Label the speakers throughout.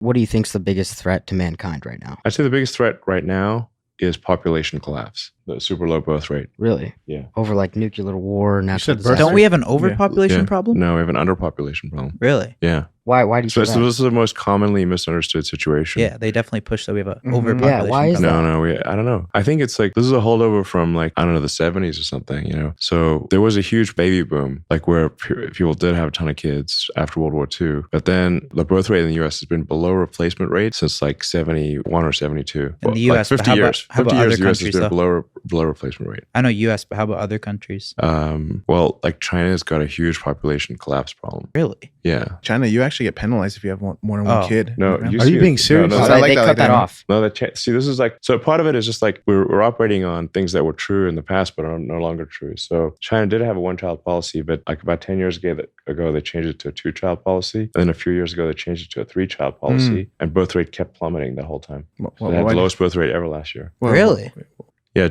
Speaker 1: What do you think's the biggest threat to mankind right now?
Speaker 2: I'd say the biggest threat right now is population collapse, the super low birth rate.
Speaker 1: Really?
Speaker 2: Yeah.
Speaker 1: Over like nuclear war, natural
Speaker 3: said birth
Speaker 1: disaster?
Speaker 4: Don't we have an overpopulation
Speaker 2: Yeah.
Speaker 4: problem?
Speaker 2: No, we have an underpopulation problem.
Speaker 4: Really?
Speaker 2: Yeah.
Speaker 1: Why do you
Speaker 2: So
Speaker 1: say that?
Speaker 2: this is the most commonly misunderstood situation.
Speaker 4: Yeah, they definitely push that we have an
Speaker 3: Mhm.
Speaker 4: overpopulation
Speaker 1: Yeah, why is
Speaker 4: problem.
Speaker 1: that?
Speaker 2: No, I don't know. I think it's like, this is a holdover from like, I don't know, the 70s or something, you know? So there was a huge baby boom, like where people did have a ton of kids after World War II. But then the birth rate in the US has been below replacement rate since like 71 or 72.
Speaker 4: In the
Speaker 2: Like
Speaker 4: US, but
Speaker 2: 50
Speaker 4: how about-
Speaker 2: years.
Speaker 4: how about
Speaker 2: 50 years,
Speaker 4: other
Speaker 2: the US has
Speaker 4: countries,
Speaker 2: been
Speaker 4: though?
Speaker 2: below replacement rate.
Speaker 4: I know US, but how about other countries?
Speaker 2: Well, like China's got a huge population collapse problem.
Speaker 4: Really?
Speaker 2: Yeah.
Speaker 3: China, you actually get penalized if you have more than one
Speaker 4: Oh.
Speaker 3: kid.
Speaker 2: No,
Speaker 3: Around.
Speaker 2: you
Speaker 3: Are
Speaker 2: see
Speaker 3: you
Speaker 2: it-
Speaker 3: being serious?
Speaker 2: no,
Speaker 1: Oh,
Speaker 2: no,
Speaker 3: I
Speaker 1: they
Speaker 3: like
Speaker 1: cut that off.
Speaker 2: No, see, this is like, so part of it is just like we're operating on things that were true in the past, but are no longer true. So China did have a one-child policy, but like about 10 years ago, they changed it to a two-child policy. And then a few years ago, they changed it to a three-child policy. And birth rate kept plummeting the whole time. They had the lowest birth rate ever last year.
Speaker 4: Really?
Speaker 2: Yeah,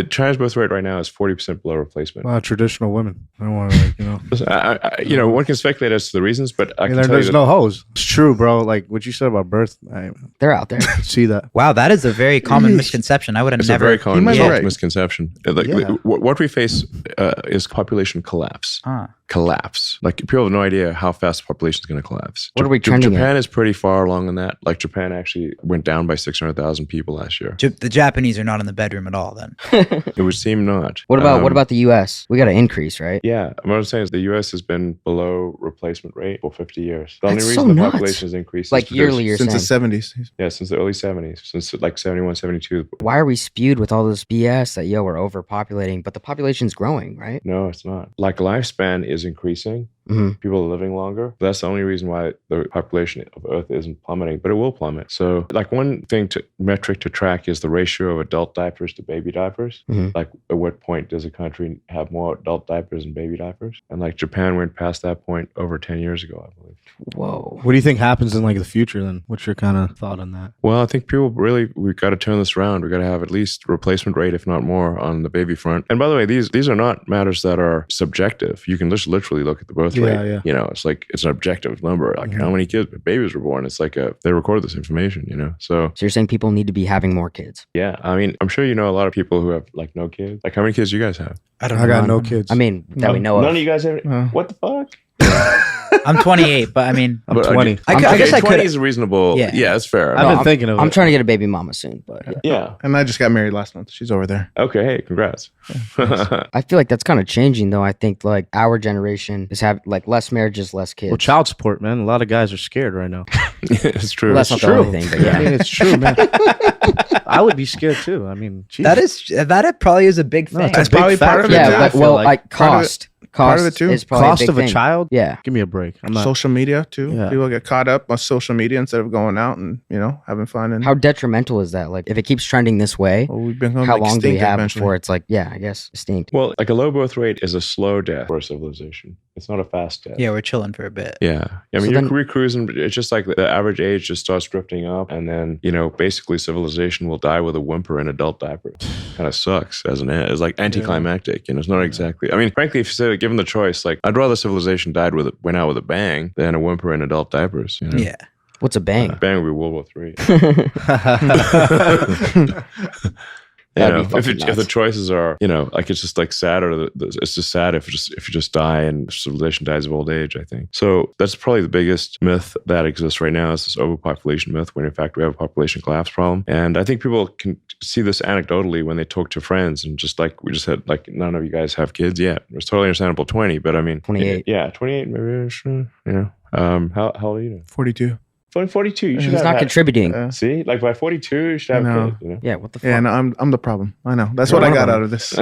Speaker 2: China's birth rate right now is 40% below replacement.
Speaker 5: Well, traditional women. I don't want to, like, you know.
Speaker 2: Listen, one can speculate as to the reasons, but I can tell you
Speaker 5: There's
Speaker 2: that
Speaker 5: no hoes. It's true, bro. Like what you said about birth, I
Speaker 1: They're out there.
Speaker 5: see that.
Speaker 4: Wow, that is a very common misconception. I would have
Speaker 2: it's
Speaker 4: never.
Speaker 2: a very common
Speaker 3: might be right.
Speaker 2: misconception. Like
Speaker 3: Yeah.
Speaker 2: what we face is population collapse. Collapse. Like people have no idea how fast the population is going to collapse.
Speaker 1: What are we trending
Speaker 2: Japan
Speaker 1: at?
Speaker 2: is pretty far along in that. Like Japan actually went down by 600,000 people last year.
Speaker 4: The Japanese are not in the bedroom at all. Then
Speaker 2: It would seem not.
Speaker 1: What about the U.S.? We got to increase, right?
Speaker 2: Yeah, what I'm saying is the U.S. has been below replacement rate for 50 years. The
Speaker 1: That's
Speaker 2: only
Speaker 1: so
Speaker 2: reason the
Speaker 1: nuts.
Speaker 2: population has increased
Speaker 1: Like
Speaker 2: is because-
Speaker 1: yearly, you're
Speaker 3: Since
Speaker 1: saying.
Speaker 3: the 70s.
Speaker 2: Yeah, since the early 70s, since like 71, 72.
Speaker 1: Why are we spewed with all this BS that, we're overpopulating, but the population's growing, right?
Speaker 2: No, it's not. Like lifespan is increasing.
Speaker 1: Mhm.
Speaker 2: People are living longer. That's the only reason why the population of Earth isn't plummeting, but it will plummet. So, like one metric to track is the ratio of adult diapers to baby diapers.
Speaker 1: Mhm.
Speaker 2: Like, at what point does a country have more adult diapers than baby diapers? And like Japan went past that point over 10 years ago, I believe.
Speaker 1: Whoa.
Speaker 5: What do you think happens in like the future then? What's your kind of thought on that?
Speaker 2: Well, I think we've got to turn this around. We've got to have at least replacement rate, if not more, on the baby front. And by the way, these are not matters that are subjective. You can just literally look at the birth rate.
Speaker 5: Yeah.
Speaker 2: You know, it's like, it's an objective number. Like how many babies were born. It's like they recorded this information, you know? So
Speaker 1: So you're saying people need to be having more kids?
Speaker 2: yeah, I mean, I'm sure you know a lot of people who have like no kids. Like how many kids do you guys have?
Speaker 4: I don't
Speaker 5: I
Speaker 4: know.
Speaker 5: got no kids.
Speaker 1: I mean, that we know
Speaker 2: None
Speaker 1: of.
Speaker 2: of you guys have, what the fuck?
Speaker 4: I'm 28, but I mean,
Speaker 5: I'm 20.
Speaker 4: I guess I
Speaker 2: 20
Speaker 4: could.
Speaker 2: is reasonable.
Speaker 4: Yeah.
Speaker 2: Yeah, that's fair.
Speaker 5: I've been
Speaker 1: I'm-
Speaker 5: thinking of it.
Speaker 1: I'm trying to get a baby mama soon, but yeah.
Speaker 2: Yeah.
Speaker 3: And I just got married last month. She's over there.
Speaker 2: Okay, hey, congrats.
Speaker 1: I feel like that's kind of changing though. I think like our generation is have like less marriages, less kids.
Speaker 5: Well, child support, man. A lot of guys are scared right now.
Speaker 2: It's true.
Speaker 1: Well, that's not the only thing, but yeah.
Speaker 5: I mean, it's true, man. I would be scared too. I mean, geez.
Speaker 4: That probably is a big thing.
Speaker 5: No, it's
Speaker 3: That's
Speaker 5: a big
Speaker 3: probably part of
Speaker 5: factor.
Speaker 3: it,
Speaker 1: Yeah,
Speaker 3: too,
Speaker 5: I
Speaker 1: but,
Speaker 5: feel
Speaker 1: well,
Speaker 5: like.
Speaker 1: like
Speaker 3: Part of it-
Speaker 1: cost
Speaker 3: part of it, too.
Speaker 1: is probably
Speaker 5: Cost
Speaker 1: a big
Speaker 5: of a
Speaker 1: thing.
Speaker 5: child.
Speaker 1: Yeah.
Speaker 5: Give me a break. I'm not.
Speaker 3: Social media, too.
Speaker 5: Yeah.
Speaker 3: People get caught up on social media instead of going out and, having fun. And
Speaker 1: How detrimental is that? Like, if it keeps trending this way,
Speaker 3: well, we become
Speaker 1: how long do we
Speaker 3: extinct
Speaker 1: have
Speaker 3: eventually.
Speaker 1: before it's like, I guess extinct?
Speaker 2: Well, like a low birth rate is a slow death for a civilization. It's not a fast death.
Speaker 4: Yeah, we're chilling for a bit.
Speaker 2: Yeah. I mean,
Speaker 1: So
Speaker 2: you're
Speaker 1: then-
Speaker 2: cruising. It's just like the average age just starts drifting up. And then, basically civilization will die with a whimper in adult diapers. Kind of sucks, doesn't it? It's like anticlimactic. It's not exactly. I mean, frankly, if you say, given the choice, like I'd rather civilization went out with a bang than a whimper in adult diapers. You know?
Speaker 4: Yeah.
Speaker 1: What's a bang?
Speaker 2: Bang would be World War III.
Speaker 1: That'd be
Speaker 2: if
Speaker 1: fucking
Speaker 2: the
Speaker 1: nuts.
Speaker 2: choices are, like it's just like sad, or it's just sad if you just die and civilization dies of old age. I think so. That's probably the biggest myth that exists right now is this overpopulation myth. When in fact we have a population collapse problem, and I think people can see this anecdotally when they talk to friends, and just like we just had, like none of you guys have kids yet. It's totally understandable. 20, but I mean
Speaker 1: 28.
Speaker 2: Yeah, 28 maybe. How old are you now?
Speaker 3: 42.
Speaker 2: 42. You should
Speaker 1: He's not contributing.
Speaker 2: See, like by 42, you should have
Speaker 3: No.
Speaker 2: kids. You know?
Speaker 1: Yeah, what the fuck?
Speaker 3: Yeah, no, I'm the problem. I know. That's what I got out of this.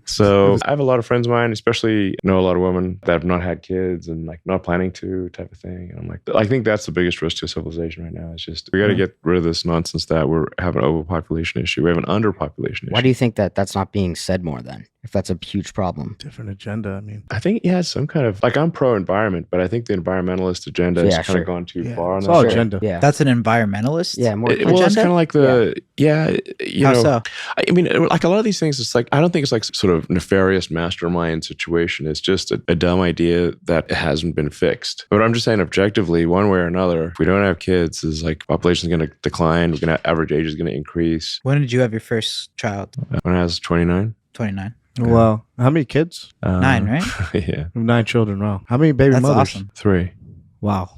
Speaker 2: So I have a lot of friends of mine, especially know a lot of women that have not had kids and like not planning to, type of thing. And I'm like, I think that's the biggest risk to civilization right now. It's just we got to get rid of this nonsense that we're having an overpopulation issue. We have an underpopulation issue.
Speaker 1: Why do you think that that's not being said more then? if that's a huge problem.
Speaker 3: Different agenda. I mean,
Speaker 2: I think, yeah, some kind of like I'm pro environment, but I think the environmentalist agenda has
Speaker 1: Yeah,
Speaker 2: kind
Speaker 1: sure.
Speaker 2: of gone too
Speaker 3: Yeah,
Speaker 2: far on
Speaker 3: it's
Speaker 2: that.
Speaker 3: all
Speaker 1: Sure.
Speaker 3: agenda.
Speaker 1: Yeah.
Speaker 4: That's an environmentalist.
Speaker 1: Yeah, more
Speaker 2: Well, it's
Speaker 4: agenda?
Speaker 2: kind of like the you
Speaker 4: How
Speaker 2: know.
Speaker 4: so?
Speaker 2: I mean, like a lot of these things, it's like I don't think it's like sort of nefarious mastermind situation. It's just a dumb idea that hasn't been fixed. But I'm just saying, objectively, one way or another, if we don't have kids, is like population is going to decline. We're going to average age is going to increase.
Speaker 4: When did you have your first child?
Speaker 2: When I was 29.
Speaker 4: 29.
Speaker 5: Wow. How many kids?
Speaker 4: 9, right?
Speaker 2: Yeah,
Speaker 5: 9 children. Wow. How many baby
Speaker 4: That's
Speaker 5: mothers?
Speaker 4: awesome.
Speaker 2: 3.
Speaker 5: Wow.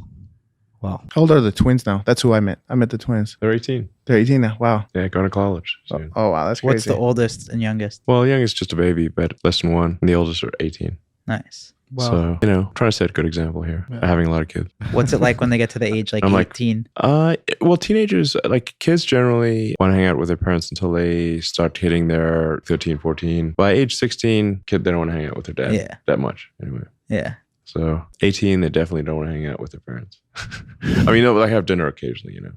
Speaker 5: Wow.
Speaker 3: How old are the twins now? That's who I met. I met the twins.
Speaker 2: They're 18.
Speaker 3: They're 18 now. Wow.
Speaker 2: Yeah, going to college soon.
Speaker 3: Oh wow, that's crazy.
Speaker 4: What's the oldest and youngest?
Speaker 2: Well, the youngest just a baby, but less than 1. And the oldest are 18.
Speaker 4: Nice.
Speaker 5: Wow.
Speaker 2: So, you know, trying to set a good example here.
Speaker 5: Yeah.
Speaker 2: Having a lot of kids.
Speaker 4: What's it like when they get to the age like
Speaker 2: I'm like,
Speaker 4: 18?
Speaker 2: Well, teenagers, like kids generally want to hang out with their parents until they start hitting their 13, 14. By age 16, they don't want to hang out with their dad
Speaker 4: Yeah.
Speaker 2: that much anyway.
Speaker 4: Yeah.
Speaker 2: So 18, they definitely don't want to hang out with their parents. I mean, they'll like have dinner occasionally, you know.